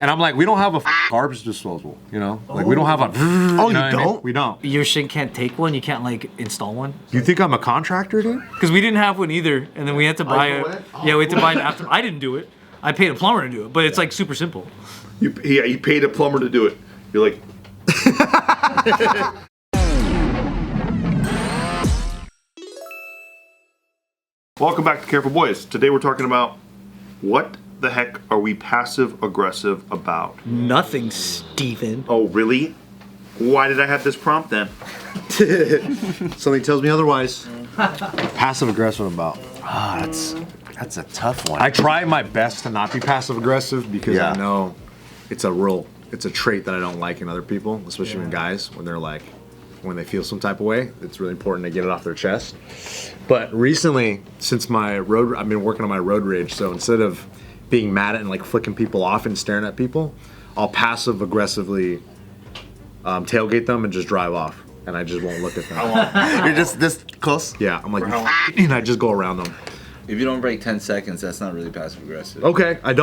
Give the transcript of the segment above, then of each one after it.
And I'm like, we don't have a garbage disposal, you know? Like, we don't have a... Oh, you don't? I mean? We don't. Your sink can't take one? You can't, like, install one? You think I'm a contractor, dude? Because we didn't have one either, and then we had to buy it. Yeah, we had to buy it after. I didn't do it. I paid a plumber to do it, but it's, like, super simple. You paid a plumber to do it. You're like... Welcome back to Careful Boys. Today we're talking about what the heck are we passive aggressive about? Nothing, Steven. Oh, really? Why did I have this prompt then? Something tells me otherwise. Passive aggressive about. That's a tough one. I try my best to not be passive aggressive because I know it's a trait that I don't like in other people, especially in guys when they feel some type of way. It's really important to get it off their chest. But recently, since I've been working on my road rage, so instead of being mad at and like flicking people off and staring at people, I'll passive aggressively tailgate them and just drive off, and I just won't look at them. You're just this close? Yeah, I'm like, and I just go around them. If you don't break 10 seconds, that's not really passive aggressive. Okay, I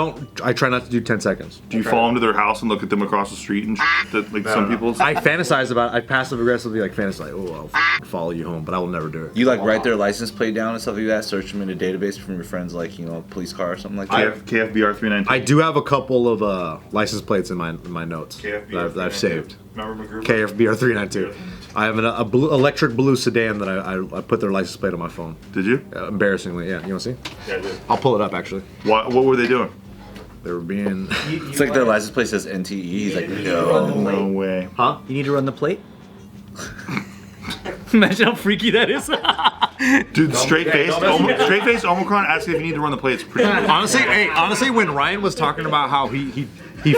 try not to do 10 seconds. Do you fall into their house and look at them across the street and that like some people? I fantasize about it. I passive aggressively fantasize, oh, I'll follow you home, but I will never do it. You like write their license plate down and stuff like that, search them in a database from your friends, like, you know, police car or something like that? KFBR 392. I do have a couple of license plates in my notes that I've saved. KFBR 392. I have an electric blue sedan that I put their license plate on my phone. Did you? Embarrassingly, yeah. You want to see? Yeah, I did. I'll pull it up, actually. What were they doing? They were being... It's like their license plate says NTE. He's like, No way. Huh? You need to run the plate? Imagine how freaky that is. Dude, straight face Omicron asking if you need to run the plates. Honestly, when Ryan was talking about how he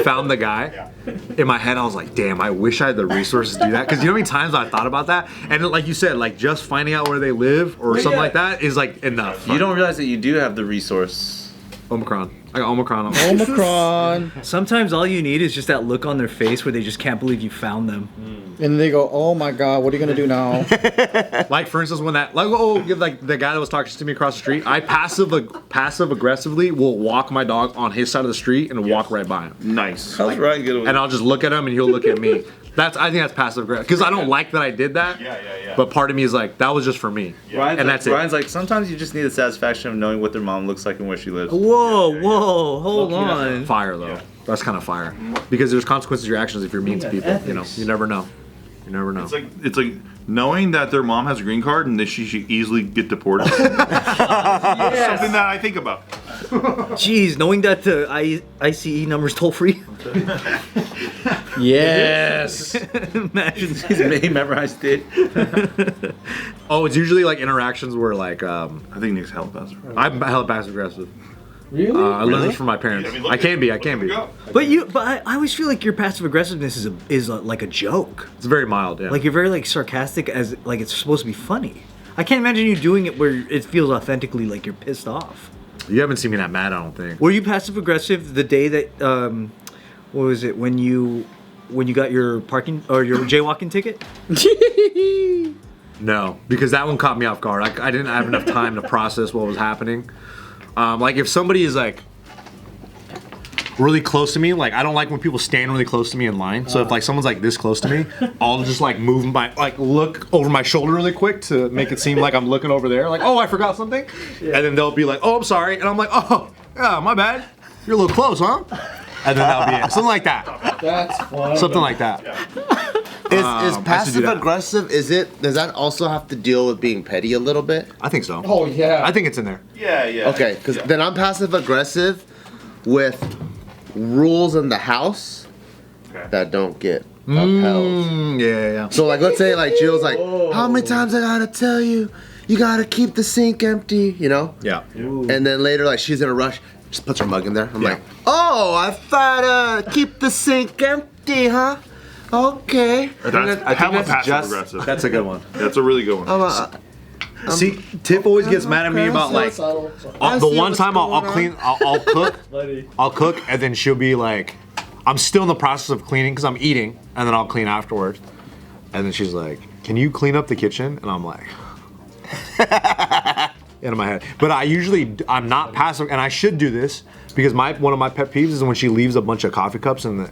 found the guy, in my head I was like, damn, I wish I had the resources to do that. Because you know how many times I thought about that? And like you said, like just finding out where they live or something like that is like enough. You don't realize that you do have the resource. Omicron. I got Omicron on. Omicron. Sometimes all you need is just that look on their face where they just can't believe you found them. And they go, oh my God, what are you gonna do now? Like for instance, when like the guy that was talking to me across the street, I passive aggressively will walk my dog on his side of the street and walk right by him. Nice. How's Ryan get away? And I'll just look at him and he'll look at me. I think that's passive aggressive because I don't like that I did that. Yeah. But part of me is like, that was just for me. Ryan's like, sometimes you just need the satisfaction of knowing what their mom looks like and where she lives. Whoa, hold on. Fire though. Yeah. That's kind of fire because there's consequences to your actions if you're mean to people. You know, you never know. You never know. It's like knowing that their mom has a green card and that she should easily get deported. Something that I think about. Jeez, knowing that the ICE number's toll free. Yes. Imagine he memorized it. Oh, it's usually like interactions where like I think Nick's hella passive. I'm hella passive aggressive. Really? I learned this from my parents. I can be. But I always feel like your passive aggressiveness is like a joke. It's very mild, yeah. Like you're very like sarcastic as like it's supposed to be funny. I can't imagine you doing it where it feels authentically like you're pissed off. You haven't seen me that mad, I don't think. Were you passive aggressive the day that what was it when you got your parking or your jaywalking ticket? No, because that one caught me off guard. I didn't have enough time to process what was happening. Like if somebody is like really close to me, like I don't like when people stand really close to me in line. So if like someone's like this close to me, I'll just like move look over my shoulder really quick to make it seem like I'm looking over there. Like, oh, I forgot something. And then they'll be like, oh, I'm sorry. And I'm like, oh, yeah, my bad. You're a little close, huh? And then that'll be it. Something like that. That's funny. Something like that. Is passive aggressive, does that also have to deal with being petty a little bit? I think so. Oh yeah. I think it's in there. Yeah. Okay, because then I'm passive aggressive with rules in the house that don't get upheld. Yeah. So like, let's say like Jill's like, how many times I gotta tell you, you gotta keep the sink empty, you know? Yeah. And then later like she's in a rush, just puts her mug in there. I'm like, oh, I thought keep the sink empty, huh? Okay. That's passive aggressive. That's a good one. That's a really good one. See, Tiff always gets mad at me about like the one time I'll cook, and then she'll be like, I'm still in the process of cleaning because I'm eating, and then I'll clean afterwards. And then she's like, can you clean up the kitchen? And I'm like, in my head. But I'm not passive, and I should do this, because one of my pet peeves is when she leaves a bunch of coffee cups in the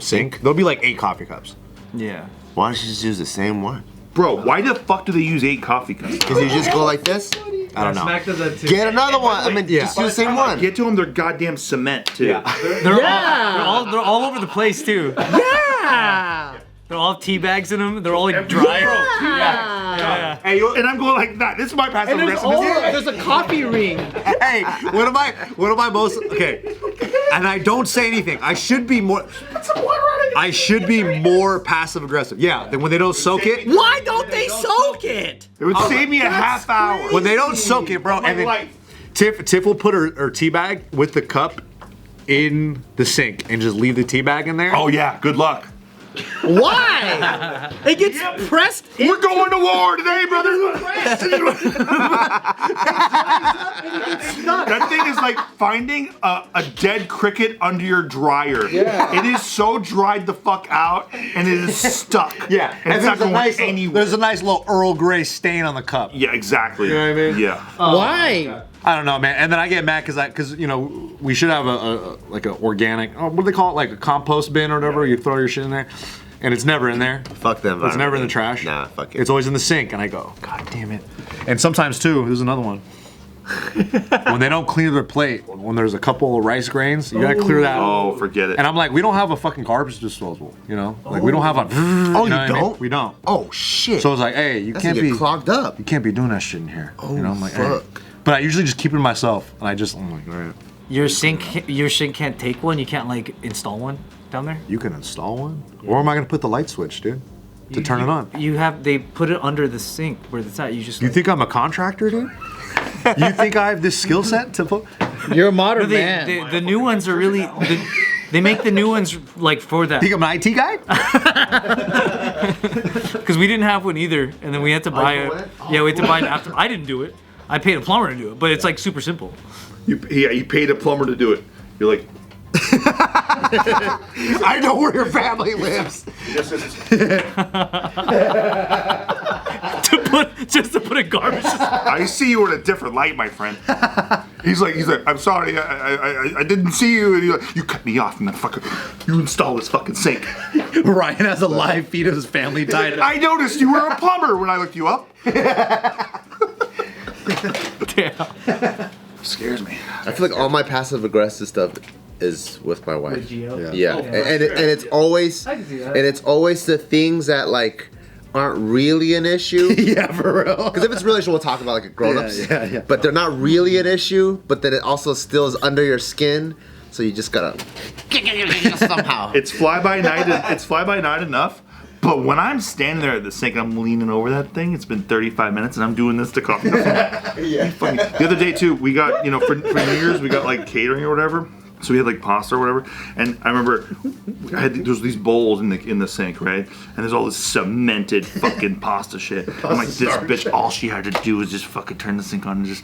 sink. There'll be like 8 coffee cups. Yeah. Why don't you just use the same one? Bro, why the fuck do they use 8 coffee cups? Because you just go like this. I don't know. Smack does that too. Get another one. I mean, just use the same one. Get to them, they're goddamn cement too. They're all over the place too. Yeah. They're all tea bags in them. They're all like dry. Yeah. Hey, and I'm going like that. This is my passive aggressiveness. There's a coffee ring. Hey, one of my most okay, and I don't say anything. I should be more passive aggressive. Yeah, then when they don't soak it. Why don't they soak it? It would save me a half hour. When they don't soak it, bro, and then Tiff will put her tea bag with the cup in the sink and just leave the tea bag in there. Oh yeah, good luck. Why? It gets pressed. We're going to war today, brother. That thing is like finding a dead cricket under your dryer. Yeah. It is so dried the fuck out, and it is stuck. Yeah, and it's not going anywhere. There's a nice little Earl Grey stain on the cup. Yeah, exactly. You know what I mean? Yeah. Why? I don't know, man. And then I get mad because you know we should have a like an organic. Oh, what do they call it? Like a compost bin or whatever. You throw your shit in there, and it's never in there. Fuck them. It's never in the trash. Nah, fuck it. It's always in the sink, and I go, God damn it. And sometimes too, there's another one. When they don't clear their plate, when there's a couple of rice grains, you gotta clear that. Oh, forget it. And I'm like, we don't have a fucking garbage disposal, you know? Like we don't have a. Oh, you know what I mean? don't? We don't. Oh shit. So I was like, hey, you That's can't gonna be get clogged up. You can't be doing that shit in here. Oh, you know, I'm like, fuck. Hey. But I usually just keep it to myself, and I'm like, all right. Your sink can't take one. You can't like install one down there. You can install one, or am I gonna put the light switch, dude, to turn it on? They put it under the sink where it's at. You just. You think I'm a contractor, dude? You think I have this skill set to put? You're a modern man. The new ones are really. They make the new ones like for that. Think I'm an IT guy? Because we didn't have one either, and then we had to buy it. Yeah, we had to buy it after. I didn't do it. I paid a plumber to do it, but it's like super simple. You paid a plumber to do it. You're like, I know where your family lives. Just to put a garbage. I see you in a different light, my friend. He's like, I'm sorry, I didn't see you. And he's like, you cut me off, motherfucker. You install this fucking sink. Ryan has a live feed of his family tied up. I noticed you were a plumber when I looked you up. Damn. Scares me. I feel like all my passive aggressive stuff is with my wife. Gio? Yeah, and it's always I can see that. and it's always the things that like aren't really an issue. Yeah, for real. Because if it's real issue, we'll talk about like grown-ups. Yeah. But they're not really an issue. But then it also still is under your skin, so you just gotta somehow. It's fly by night. It's fly by night enough. But when I'm standing there at the sink, I'm leaning over that thing. It's been 35 minutes, and I'm doing this to coffee. Yeah. Funny. The other day too, we got for New Year's, we got like catering or whatever. So we had like pasta or whatever, and I remember there's these bowls in the sink, right? And there's all this cemented fucking pasta shit. I'm like, this bitch, all she had to do was just fucking turn the sink on and just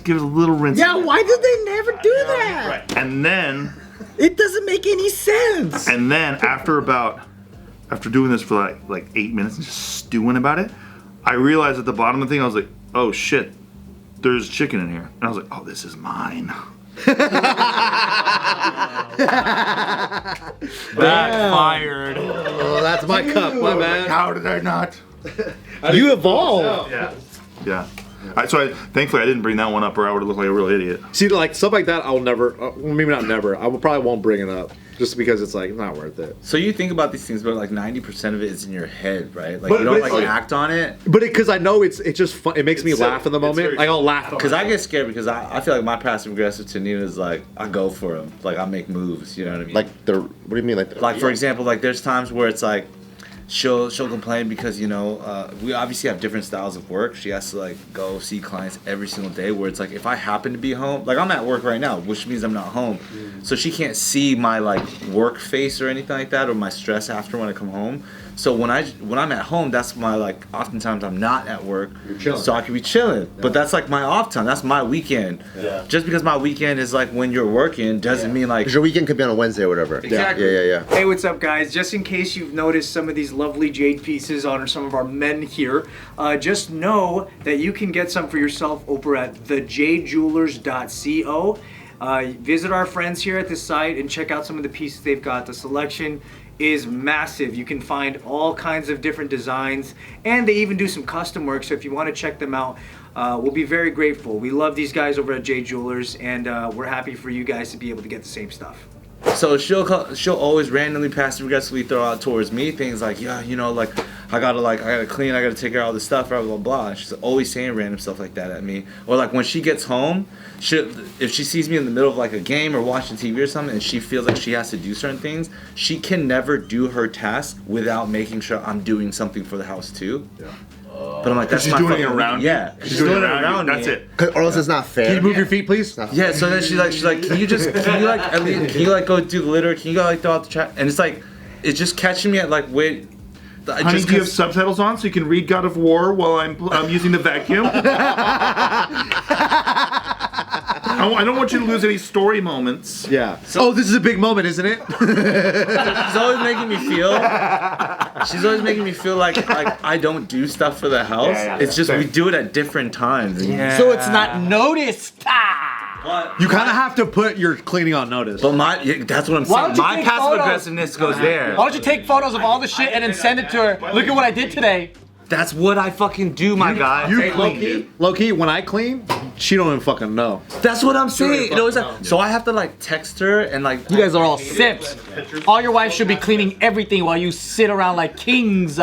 give it a little rinse. Yeah, why did they never do that? Right. And then It doesn't make any sense. after doing this for like 8 minutes and just stewing about it, I realized at the bottom of the thing, I was like, oh shit, there's chicken in here. And I was like, oh, this is mine. Backfired. Oh, that's my cup, my man. How did I not? You evolved. Yeah. Thankfully I didn't bring that one up, or I would have looked like a real idiot. See, like stuff like that, I'll never. Maybe not never. probably won't bring it up, just because it's like not worth it. So you think about these things, but like 90% of it is in your head, right? Like But- you don't but- like act on it. But because I know it's just fun. It makes me laugh in the moment. very Like I'll laugh. Because I get scared because I feel like my passive aggressive to Nina is like I go for him, like I make moves. You know what I mean? Like what do you mean Like for example, like there's times where it's like she'll complain because we obviously have different styles of work. She has to like go see clients every single day. Where it's like if I happen to be home, like I'm at work right now, which means I'm not home, so she can't see my like work face or anything like that, or my stress after when I come home. So when I'm at home, that's my like. Oftentimes I'm not at work, so I can be chilling. Yeah. But that's like my off time. That's my weekend. Yeah. Just because my weekend is like when you're working doesn't mean like. Because your weekend could be on a Wednesday or whatever. Exactly. Yeah. Hey, what's up, guys? Just in case you've noticed some of these lovely jade pieces on some of our men here, just know that you can get some for yourself over at thejadejewelers.co. Visit our friends here at the site and check out some of the pieces they've got. The selection is massive. You can find all kinds of different designs, and they even do some custom work. So if you want to check them out, we'll be very grateful. We love these guys over at J Jewelers, and we're happy for you guys to be able to get the same stuff. So she'll always randomly passive aggressively throw out towards me things like, yeah, you know, like I gotta clean, I gotta take care of all this stuff, blah blah blah. She's always saying random stuff like that at me. Or like when she gets home, if she sees me in the middle of like a game or watching TV or something, and she feels like she has to do certain things, she can never do her task without making sure I'm doing something for the house too. Yeah. But I'm like, that's she's my doing it fucking- around. Yeah, She's doing it around. That's me. it. Or else it's not fair. Can you move your feet, please? Yeah, so then she's like, can you like at least, can you like go do glitter? Can you go like throw out the trash? And it's like, it's just catching me at like, wait. Honey, do you have subtitles on so you can read God of War while I'm using the vacuum? I don't want you to lose any story moments. Yeah. Oh, this is a big moment, isn't it? She's always making me feel. She's always making me feel like I don't do stuff for the house. Yeah, it's just same. we do it at different times. Yeah. So it's not noticed. You kind of have to put your cleaning on notice. But that's what I'm Why saying. don't you My take passive photos? aggressiveness goes there. Why don't you take photos of all the shit and then send it to her? Look at what I did today. That's what I fucking do, my guy. You low key, when I clean, she don't even fucking know. That's what I'm saying. You know, it's like, so I have to like text her and like. You guys are all simps. All your wives should be cleaning everything while you sit around like kings.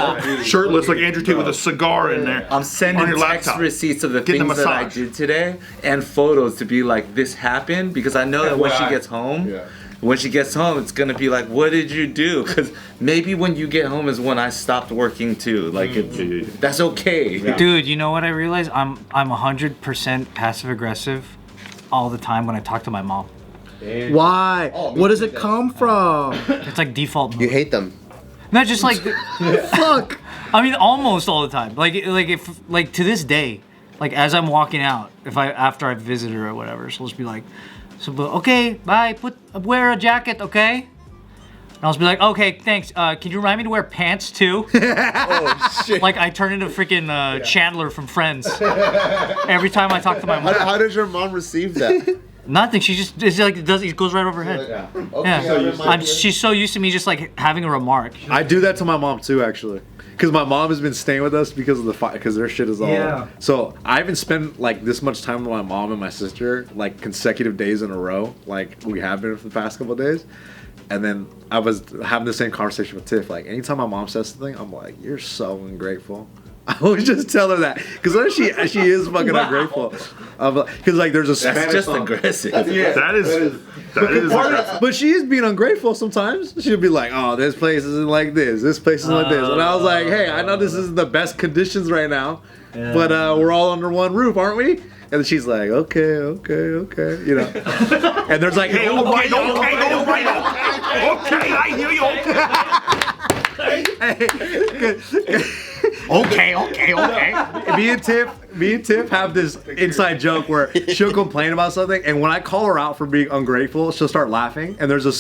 Shirtless like Andrew Tate with a cigar in there. I'm sending on your text laptop. receipts of the Getting a things that I massage. did today and photos to be like, this happened, because I know that when she gets home, it's gonna be like, what did you do? Because maybe when you get home is when I stopped working too. Like, that's okay. Dude, you know what I realized? I'm 100% passive aggressive all the time when I talk to my mom. Why? Where does it come from? It's like default mode. You hate them. Not just like Fuck. I mean, almost all the time. Like if like to this day, like as I'm walking out, after I visit her or whatever, she'll just be like, okay, bye. Wear a jacket, okay? And I'll just be like, okay, thanks. Can you remind me to wear pants too? Oh shit. Like I turn into freaking Chandler from Friends every time I talk to my mom. How does your mom receive that? Nothing. She just it's like it goes right over her head. Yeah. She's so used to me just like having a remark. I do that to my mom too, actually. Because my mom has been staying with us because of because their shit is all. Yeah. So I haven't spent like this much time with my mom and my sister like consecutive days in a row, like we have been for the past couple of days. And then I was having the same conversation with Tiff. Like anytime my mom says something, I'm like, "You're so ungrateful." I always just tell her that because she is fucking ungrateful. Because like there's a Spanish That's just song. aggressive. That is aggressive. But she is being ungrateful sometimes. She'll be like, "Oh, this place isn't like this. This place isn't like this." And I was like, "Hey, I know this isn't the best conditions right now, but we're all under one roof, aren't we?" And she's like, "Okay, you know." And there's like, Okay, okay, I hear you. okay. Me and Tiff have this inside joke where she'll complain about something, and when I call her out for being ungrateful, she'll start laughing. And there's a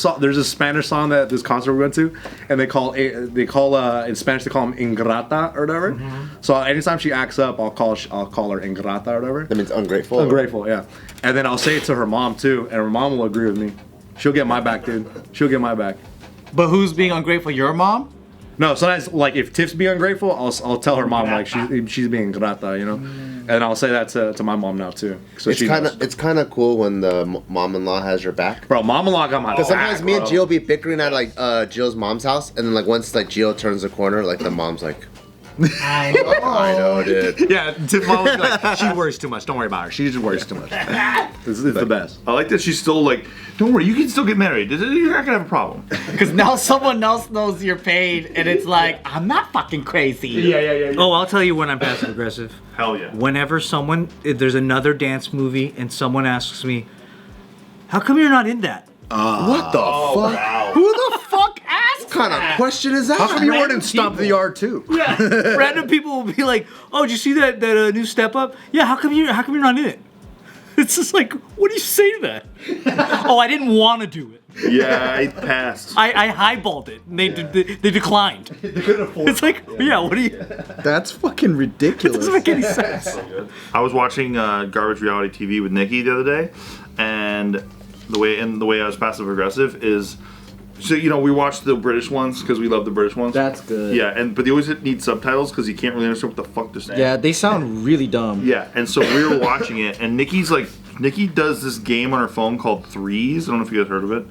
Spanish song that this concert we went to, and they call in Spanish they call them ingrata or whatever. Mm-hmm. So anytime she acts up, I'll call her ingrata or whatever. That means ungrateful. Ungrateful, yeah. And then I'll say it to her mom too, and her mom will agree with me. She'll get my back, dude. She'll get my back. But who's being ungrateful? Your mom? No, sometimes like if Tiff's being ungrateful, I'll tell her mom like she's being grata, you know, and I'll say that to my mom now too. So It's kind of cool when the mom-in-law has your back. bro, mom-in-law got my back. Because sometimes me and bro. Gio be bickering at like Gio's mom's house, and then like once like Gio turns the corner, like the mom's like, I know, dude. Yeah, Tiff mom was like, she worries too much. Don't worry about her. She just worries too much. This is the best. I like that she's still like, don't worry, you can still get married. You're not gonna have a problem. Because now someone else knows you're paid, and it's like, I'm not fucking crazy. Yeah. Oh, I'll tell you when I'm passive aggressive. Hell yeah. Whenever there's another dance movie and someone asks me, how come you're not in that? What the fuck? Who the fuck asked? What kind of question is that? How come you weren't in Stomp the Yard too? Yeah. Random people will be like, oh, did you see that new step up? Yeah, how come you're not in it? It's just like, what do you say to that? Oh, I didn't want to do it. Yeah, I passed. I highballed it. And they declined. It's like, yeah, what do you? That's fucking ridiculous. Doesn't make any sense. I was watching Garbage Reality TV with Nikki the other day, and the way I was passive aggressive is, so we watch the British ones because we love the British ones. That's good. Yeah, but they always need subtitles because you can't really understand what the fuck they're saying. Yeah, they sound really dumb. Yeah, and so we were watching it, and Nikki does this game on her phone called Threes. I don't know if you guys heard of it.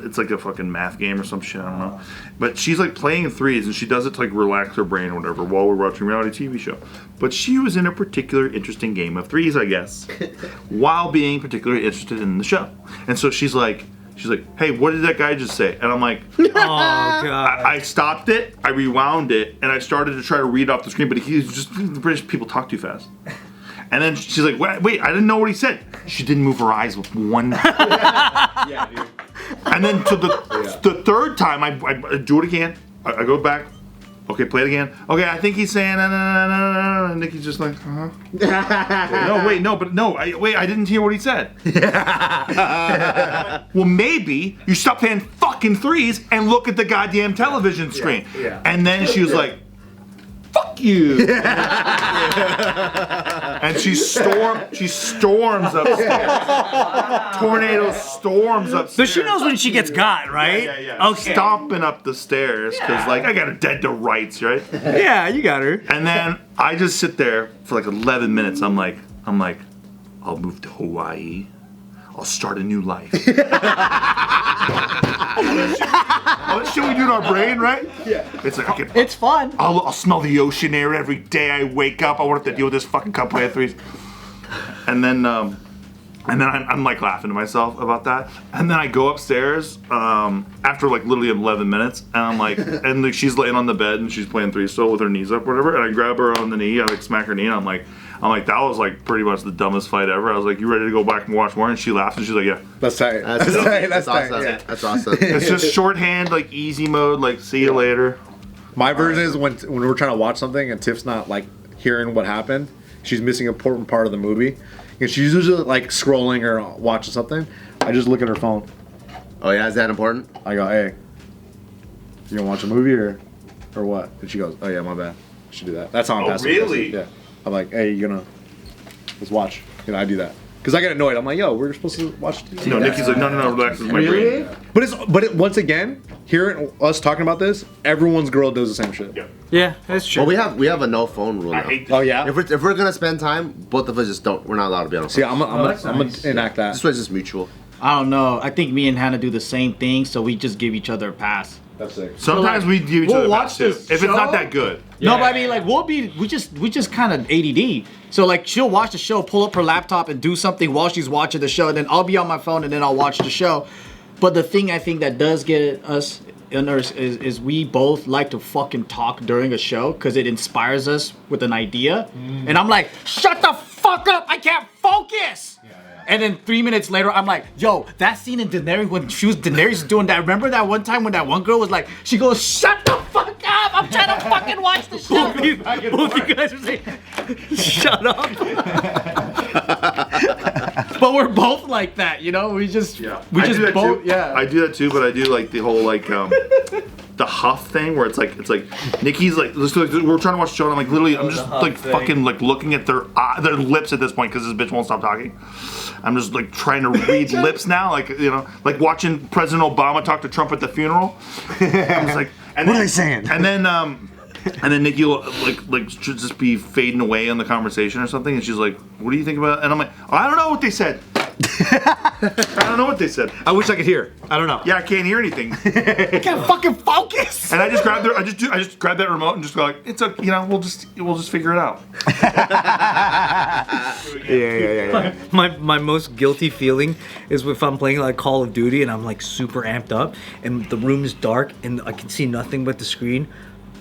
It's like a fucking math game or some shit. I don't know. But she's like playing Threes, and she does it to like relax her brain or whatever while we're watching a reality TV show. But she was in a particular interesting game of Threes, I guess, while being particularly interested in the show. And so she's like, hey, what did that guy just say? And I'm like, Oh god. I stopped it, I rewound it, and I started to try to read off the screen, but the British people talk too fast. And then she's like, wait, I didn't know what he said. She didn't move her eyes with one. Yeah, dude. And then to the third time, I do it again. I go back. Okay, play it again. Okay, I think he's saying, and Nikki's just like, no, I didn't hear what he said. Well, maybe you stop playing fucking Threes and look at the goddamn television screen. Yeah. And then she was like, fuck you. And she storms upstairs. Tornado storms upstairs. So she knows when she gets got, right? Yeah. Okay. Stomping up the stairs because I got her dead to rights, right? Yeah, you got her. And then I just sit there for like 11 minutes. I'm like, I'll move to Hawaii. I'll start a new life. All that shit we do in our brain, right? Yeah. It's like, okay, It's fun. I'll smell the ocean air every day I wake up. I won't have to deal with this fucking couple of Threes. And then I'm like laughing to myself about that. And then I go upstairs after like literally 11 minutes, and I'm like, and like, she's laying on the bed and she's playing Threes still with her knees up, whatever. And I grab her on the knee, I like smack her knee, and I'm like, that was like pretty much the dumbest fight ever. I was like, you ready to go back and watch more? And she laughs and she's like, yeah. That's tight. That's tight. That's tight. awesome. Yeah. That's awesome. It's just shorthand, like easy mode, like see you later. My version is when we're trying to watch something and Tiff's not like hearing what happened. She's missing an important part of the movie. And she's usually like scrolling or watching something. I just look at her phone. Oh yeah, is that important? I go, hey, you gonna watch a movie or what? And she goes, oh yeah, my bad. I should do that. That's how I'm passive really? aggressive. Yeah. I'm like, hey, let's watch. I do that. Because I get annoyed. I'm like, yo, we're supposed to watch TV. No, Nikki's like, no, relax, this is my brain. But once again, hearing us talking about this, everyone's girl does the same shit. Yeah. Yeah, that's true. Well, we have a no phone rule I now. hate this. Oh yeah. If we're gonna spend time, both of us just don't. We're not allowed to be on. See, phone. I'm gonna enact that. This was just mutual. I don't know. I think me and Hannah do the same thing, so we just give each other a pass. That's sick. Sometimes we give each we'll other watch that too. this If it's not show. that good. No, but I mean, like, we just kind of ADD. So, like, she'll watch the show, pull up her laptop, and do something while she's watching the show, and then I'll be on my phone, and then I'll watch the show. But the thing I think that does get us in is we both like to fucking talk during a show because it inspires us with an idea. And I'm like, shut the fuck up! I can't focus! And then 3 minutes later, I'm like, yo, that scene in Daenerys when Daenerys doing that. Remember that one time when that one girl was like, she goes, shut the fuck up! I'm trying to fucking watch the show. Both you guys are saying, shut up. But we're both like that, you know? We just I do that both, too. yeah. I do that too, but I do like the whole like the huff thing where it's like Nikki's like we're trying to watch the show and I'm like literally I'm just like fucking like looking at their lips at this point because this bitch won't stop talking. I'm just like trying to read lips now, like like watching President Obama talk to Trump at the funeral. I'm just like, and What are they saying? And then Nikki will like just be fading away in the conversation or something, and she's like, "What do you think about?" And I'm like, "I don't know what they said. I don't know what they said. I wish I could hear. I don't know. Yeah, I can't hear anything." I can't fucking focus! And I just grabbed I just grabbed that remote and just go like, "It's a we'll just figure it out." Yeah. My most guilty feeling is if I'm playing like Call of Duty and I'm like super amped up and the room is dark and I can see nothing but the screen.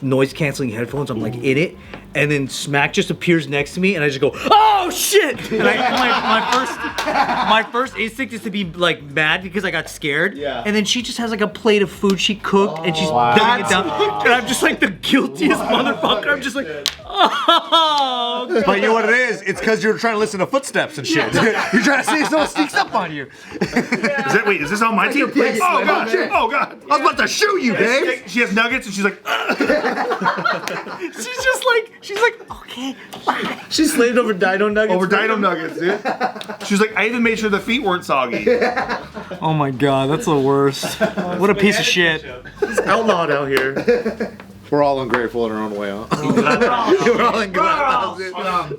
Noise canceling headphones, I'm like in it, and then Smack just appears next to me, and I just go, "Oh shit!" And my first instinct is to be like mad because I got scared. Yeah. And then she just has like a plate of food she cooked, and she's putting it down, and I'm just like the guiltiest motherfucker. I'm just like, oh. But you know what it is? It's because you're trying to listen to footsteps and shit. You're trying to see if someone sneaks up on you. Is this on my team? Oh god! Oh god! I was about to shoot you, babe. She has nuggets and she's like, She's just like She's like, okay, bye. She slaved over Dino Nuggets. Over Dino Nuggets, dude. She was like, I even made sure the feet weren't soggy. Oh my god, that's the worst. What a piece of shit. It's outlawed out here. We're all ungrateful in our own way, huh? We're all in glass.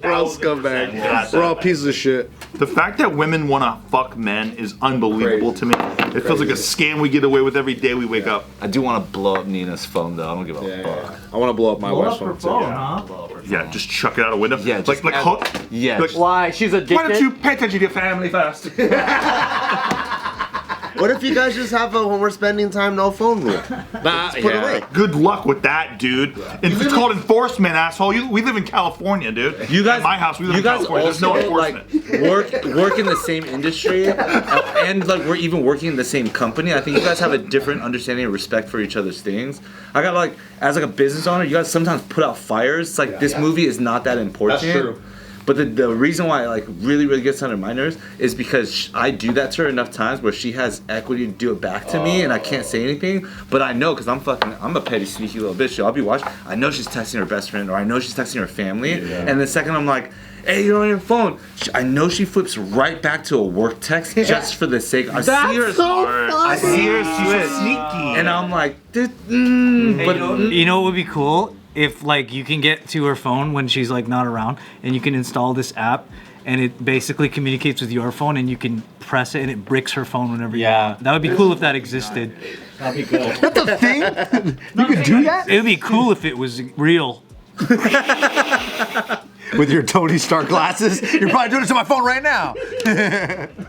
We're all scumbags. We're all pieces of shit. The fact that women want to fuck men is unbelievable to me. It feels like a scam we get away with every day we wake up. I do want to blow up Nina's phone though. I don't give a fuck. I want to blow up my wife's phone too. Yeah, just chuck it out a window. Yeah, just like hook. Yeah. Like, Why? She's addicted. why don't you pay attention to your family first? What if you guys just have a when we're spending time no phone rule? Nah, Put it away. Good luck with that, dude. It's called enforcement, asshole. We live in California, dude. You guys, At my house, we live you in guys California. There's no also enforcement. like work in the same industry, and like we're even working in the same company. I think you guys have a different understanding and respect for each other's things. I got like as like a business owner, you guys sometimes put out fires. It's like this movie is not that important. That's true. But the reason why it like really gets under my nerves is because I do that to her enough times where she has equity to do it back to me and I can't say anything. But I know because I'm a petty sneaky little bitch. So I'll be watching. I know she's texting her best friend or I know she's texting her family. Yeah. And the second I'm like, hey, you're on your phone. I know she flips right back to a work text just for the sake. I see her. I see her switch. Sneaky. And I'm like, Hey, you know what would be cool? If like you can get to her phone when she's like not around and you can install this app and it basically communicates with your phone and you can press it and it bricks her phone whenever you want. That would be cool if that existed. That'd be good. That's a thing? You can do that? It would be cool if it was real. With your Tony Stark glasses? You're probably doing it to my phone right now.